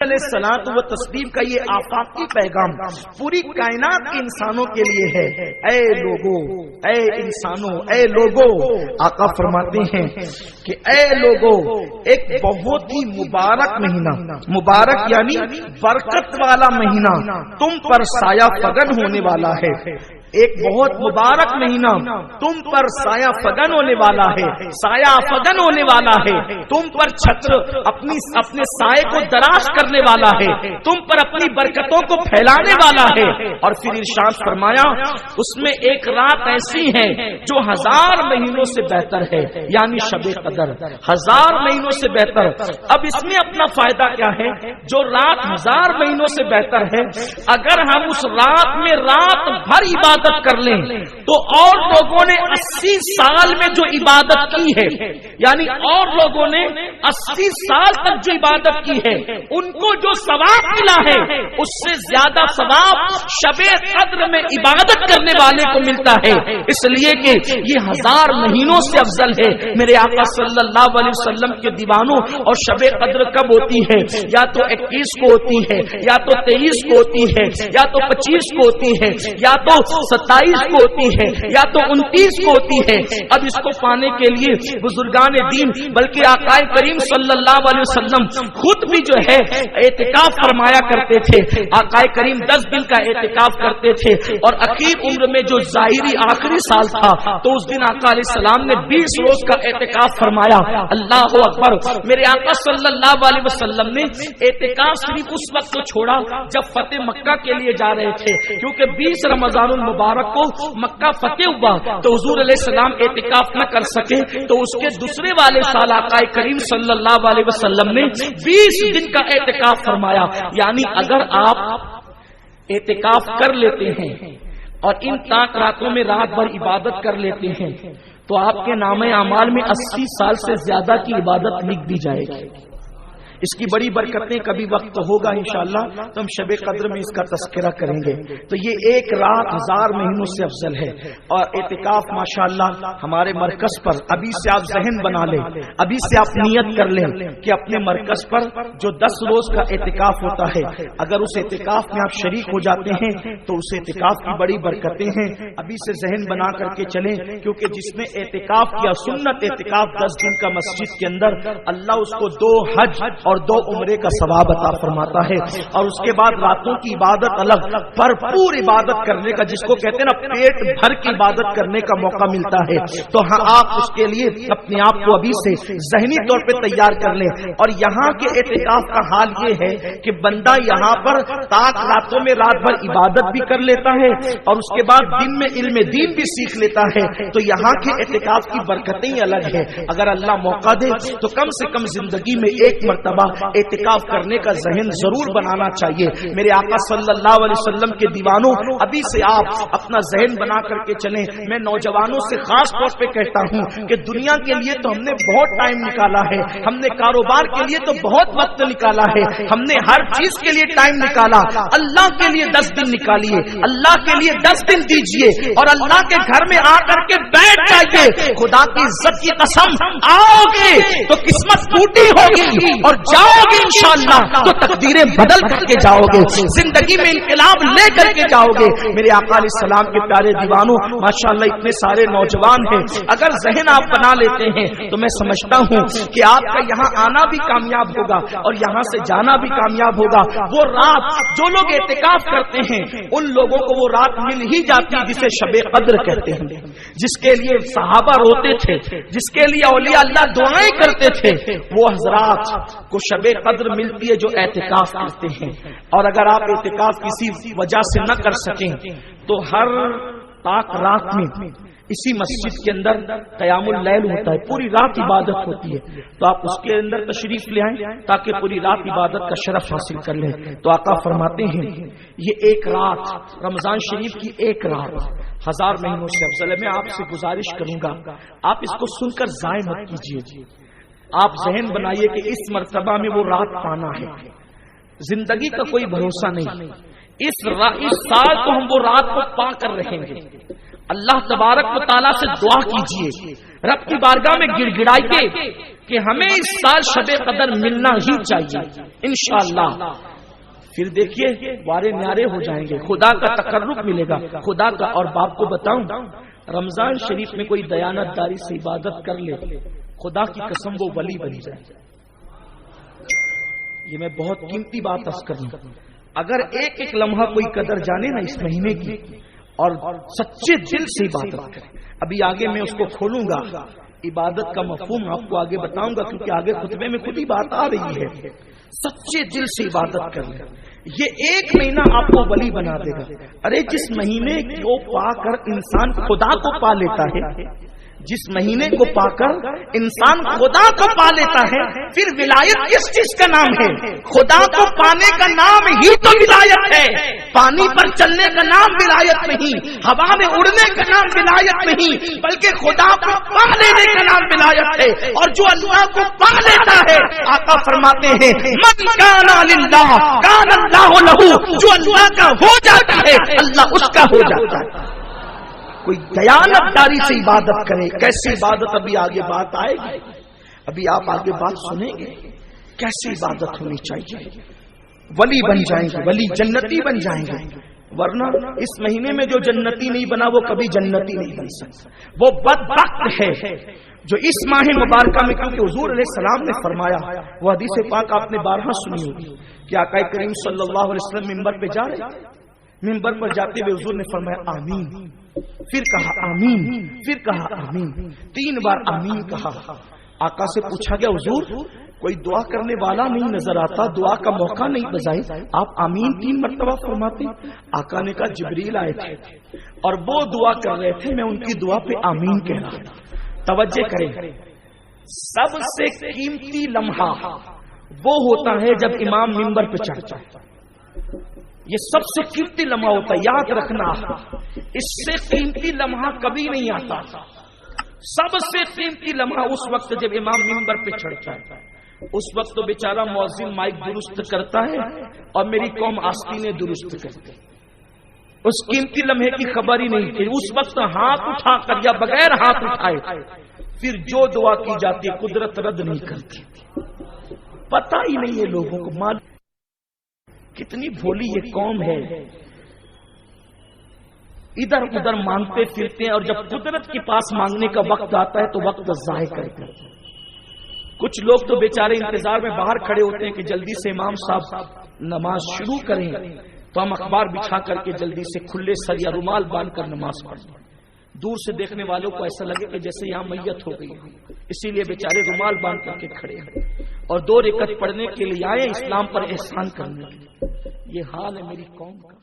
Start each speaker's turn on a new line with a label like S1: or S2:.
S1: علیہ الصلوۃ و تسلیم کا یہ آفاقی پیغام پوری کائنات کے انسانوں کے لیے ہے. اے لوگوں، اے انسانوں، اے لوگوں، آقا فرماتے ہیں کہ اے لوگوں، ایک بہت ہی مبارک مہینہ، مبارک یعنی برکت والا مہینہ تم پر سایہ فگن ہونے والا ہے. ایک بہت مبارک مہینہ تم پر سایہ فگن ہونے والا ہے، سایہ فگن ہونے والا ہے. تم پر چھتر اپنے سائے کو دراز کرنے والا ہے، تم پر اپنی برکتوں کو پھیلانے والا ہے. اور پھر ارشاد فرمایا اس میں ایک رات ایسی ہے جو 1000 مہینوں سے بہتر ہے، یعنی شب قدر 1000 مہینوں سے بہتر. اب اس میں اپنا فائدہ کیا ہے؟ جو رات 1000 مہینوں سے بہتر ہے، اگر ہم اس رات میں رات بھر عبادت کر لیں تو اور لوگوں نے 80 سال میں جو عبادت کی ہے، یعنی اور لوگوں نے 80 سال تک جو عبادت کی ہے، ان کو جو ثواب ملا ہے اس سے زیادہ ثواب شب قدر میں عبادت کرنے والے کو ملتا ہے. اس لیے کہ یہ 1000 مہینوں سے افضل ہے. میرے آقا صلی اللہ علیہ وسلم کے دیوانوں، اور شب قدر کب ہوتی ہے؟ یا تو 21 کو ہوتی ہے، یا تو 23 کو ہوتی ہے، یا تو 25 کو ہوتی ہے، یا تو 27 کو ہوتی ہے، یا تو 29 کو ہوتی ہے. اب اس کو پانے کے لیے بزرگان دین بلکہ آقا کریم صلی اللہ علیہ وسلم خود بھی جو ہے اعتکاف فرمایا کرتے تھے. آقا کریم 10 دن کا اعتکاف کرتے تھے، اور اخیر عمر میں جو ظاہری آخری سال تھا تو اس دن آقا علیہ السلام نے 20 روز کا اعتکاف فرمایا. اللہ اکبر. میرے آقا صلی اللہ علیہ وسلم نے اعتکاف صرف اس وقت کو چھوڑا جب فتح مکہ کے لیے جا رہے تھے، کیونکہ 20 رمضان المبارک کو مکہ فتح ہوا تو حضور علیہ السلام اعتکاف نہ کر سکے. تو اس کے دوسرے والے سال آقا کریم صلی اللہ علیہ وسلم نے 20 دن کا اعتکاف فرمایا. یعنی اگر آپ اعتکاف کر لیتے ہیں اور ان تاک راتوں میں رات بھر عبادت کر لیتے ہیں تو آپ کے نامہ اعمال میں 80 سال سے زیادہ کی عبادت لکھ دی جائے گی. اس کی بڑی برکتیں کبھی وقت ہوگا انشاءاللہ تو ہم شب قدر میں اس کا تذکرہ کریں گے. تو یہ ایک رات 1000 مہینوں سے افضل ہے. اور اعتکاف ماشاءاللہ ہمارے مرکز پر ابھی سے آپ ذہن بنا لیں، ابھی سے آپ نیت کر لیں کہ اپنے مرکز پر جو 10 روز کا اعتکاف ہوتا ہے، اگر اس اعتکاف میں آپ شریک ہو جاتے ہیں تو اس اعتکاف کی بڑی برکتیں ہیں. ابھی سے ذہن بنا کر کے چلیں، کیونکہ جس نے اعتکاف کیا سنت اعتکاف 10 دن کا مسجد کے اندر، اللہ اس کو 2 حج اور 2 عمرے کا ثواب عطا فرماتا ہے. اور اس کے بعد راتوں کی عبادت الگ، بھرپور عبادت کرنے کا، جس کو کہتے ہیں نا پیٹ بھر کی عبادت کرنے کا موقع ملتا ہے. تو ہاں آپ اس کے لیے اپنے آپ کو ابھی سے ذہنی طور پہ تیار کر لیں. اور یہاں کے اعتکاف کا حال یہ ہے کہ بندہ یہاں پر تاک راتوں میں رات بھر عبادت بھی کر لیتا ہے اور اس کے بعد دن میں علم دین بھی سیکھ لیتا ہے. تو یہاں کے اعتکاف کی برکتیں الگ ہے. اگر اللہ موقع دے تو کم سے کم زندگی میں ایک مرتبہ اعتکاف کرنے کا ذہن ضرور بنانا چاہیے. میرے آقا صلی اللہ علیہ وسلم کے دیوانوں، ابھی سے آپ اپنا ذہن بنا کر کے چلیں. میں نوجوانوں سے خاص طور پہ کہتا ہوں کہ دنیا کے لیے تو ہم نے بہت ٹائم نکالا ہے، ہم نے کاروبار کے لیے تو بہت وقت نکالا ہے، ہم نے ہر چیز کے لیے ٹائم نکالا. اللہ کے لیے 10 دن نکالیے، اللہ کے لیے 10 دن دیجیے اور اللہ کے گھر میں آ کر کے بیٹھ جائیے. خدا کی عزت کی قسم، آؤ گے تو قسمت ٹوٹی ہوگی اور جاؤ گے انشاءاللہ تو تقدیریں بدل کر کے جاؤ گے، زندگی میں انقلاب لے کر کے جاؤ گے. میرے آقا علیہ السلام کے پیارے دیوانوں، ماشاءاللہ اتنے سارے نوجوان ہیں، اگر ذہن آپ بنا لیتے ہیں تو میں سمجھتا ہوں کہ آپ کا یہاں آنا بھی کامیاب ہوگا اور یہاں سے جانا بھی کامیاب ہوگا. وہ رات جو لوگ اعتکاف کرتے ہیں ان لوگوں کو وہ رات مل ہی جاتی جسے شب قدر کہتے ہیں، جس کے لیے صحابہ روتے تھے، جس کے لیے اولیاء اللہ دعائیں کرتے تھے. وہ حضرات کو شب قدر ملتی ہے جو اعتکاف کرتے ہیں. اور اگر آپ اعتکاف کسی وجہ سے نہ کر سکیں تو ہر پاک رات میں اسی مسجد کے اندر قیام اللیل ہوتا ہے، پوری رات عبادت ہوتی ہے. تو آپ اس کے اندر تشریف لے آئیں تاکہ پوری رات عبادت کا شرف حاصل کر لیں. تو آقا فرماتے ہیں یہ ایک رات، رمضان شریف کی ایک رات 1000 مہینوں سے افضل ہے. میں آپ سے گزارش کروں گا آپ اس کو سن کر ضائع مت کیجیے. آپ ذہن بنائیے کہ اس مرتبہ میں وہ رات پانا ہے. زندگی کا کوئی بھروسہ نہیں، اس سال تو ہم وہ رات کو پا کر رہیں گے. اللہ تبارک و تعالیٰ سے دعا کیجیے، رب کی بارگاہ میں گڑ گڑائیے کہ ہمیں اس سال شب قدر ملنا ہی چاہیے انشاءاللہ. پھر دیکھیے وارے نیارے ہو جائیں گے، خدا کا تقرب ملے گا خدا کا. اور باپ کو بتاؤں، رمضان شریف میں کوئی دیانت داری سے عبادت کر لے، خدا کی قسم وہ ولی بن جائے. یہ میں بہت قیمتی بات عرض کر رہا ہوں. اگر ایک ایک لمحہ کوئی قدر جانے نا اس مہینے کی اور سچے دل سے عبادت کرے. ابھی آگے میں اس کو کھولوں گا، عبادت کا مفہوم آپ کو آگے بتاؤں گا، کیونکہ آگے خطبے میں خود ہی بات آ رہی ہے. سچے دل سے عبادت کر لیں، یہ ایک مہینہ آپ کو ولی بنا دے گا. ارے جس مہینے کو پا کر انسان خدا کو پا لیتا ہے، جس مہینے کو پا کر انسان خدا کو پا لیتا ہے، پھر ولایت کس چیز کا نام ہے؟ خدا کو پانے کا نام ہی تو ولایت ہے. پانی پر چلنے کا نام ولایت نہیں، ہوا میں اڑنے کا نام ولایت نہیں، بلکہ خدا کو پا لینے کا نام ولایت ہے. اور جو اللہ کو پا لیتا ہے، آقا فرماتے ہیں من کان للہ کان اللہ لہ، جو اللہ کا ہو جاتا ہے اللہ اس کا ہو جاتا ہے. کوئی دیانت داری سے عبادت کرے. کیسی عبادت؟ ابھی آگے بات آئے گی، ابھی آپ آگے بات سنیں گے کیسی عبادت ہونی چاہیے. ولی بن جائیں گے، ولی جنتی بن جائیں گے. ورنہ اس مہینے میں جو جنتی نہیں بنا وہ کبھی جنتی نہیں بن سکتا. وہ بدبخت ہے جو اس ماہ مبارکہ میں، کیونکہ حضور علیہ السلام نے فرمایا، وہ حدیث پاک آپ نے بارہا سنی ہوگی کہ آقا کریم صلی اللہ علیہ وسلم منبر پہ جا رہے، منبر پر جاتے ہوئے حضور نے فرمایا آمین، پھر کہا آمین، پھر کہا آمین، 3 بار آمین کہا. آقا سے پوچھا گیا حضور کوئی دعا کرنے والا نہیں نظر آتا، دعا کا موقع نہیں بجائے آپ آمین 3 مرتبہ فرماتے؟ آقا نے کہا جبریل آئے تھے اور وہ دعا کر رہے تھے، میں ان کی دعا پہ آمین کہہ رہا تھا. توجہ کریں، سب سے قیمتی لمحہ وہ ہوتا ہے جب امام منبر پہ چڑھتا ہے. یہ سب سے قیمتی لمحہ ہوتا ہے، یاد رکھنا. اس سے قیمتی لمحہ کبھی نہیں آتا. سب سے قیمتی لمحہ اس وقت جب امام منبر پہ چڑھتا ہے. اس وقت تو بیچارہ مؤذن مائک درست کرتا ہے اور میری قوم آستینیں درست کرتی. اس قیمتی لمحے کی خبر ہی نہیں تھی. اس وقت ہاتھ اٹھا کر یا بغیر ہاتھ اٹھائے پھر جو دعا کی جاتی ہے قدرت رد نہیں کرتی. پتہ ہی نہیں ہے لوگوں کو. معلوم کتنی بھولی یہ قوم ہے، ادھر ادھر مانگتے پھرتے ہیں، اور جب قدرت کے پاس مانگنے کا وقت آتا ہے تو وقت ضائع کرتے ہیں. کچھ لوگ تو بیچارے انتظار میں باہر کھڑے ہوتے ہیں کہ جلدی سے امام صاحب نماز شروع کریں تو ہم اخبار بچھا کر کے جلدی سے کھلے سر یا رومال باندھ کر نماز پڑھیں. دور سے دیکھنے والوں کو ایسا لگے کہ جیسے یہاں میت ہو گئی، اسی لیے بیچارے رومال باندھ کر کے کھڑے ہیں اور 2 رکعت پڑھنے کے لیے آئے اسلام پر احسان کرنے کے لیے. یہ حال ہے میری قوم کا.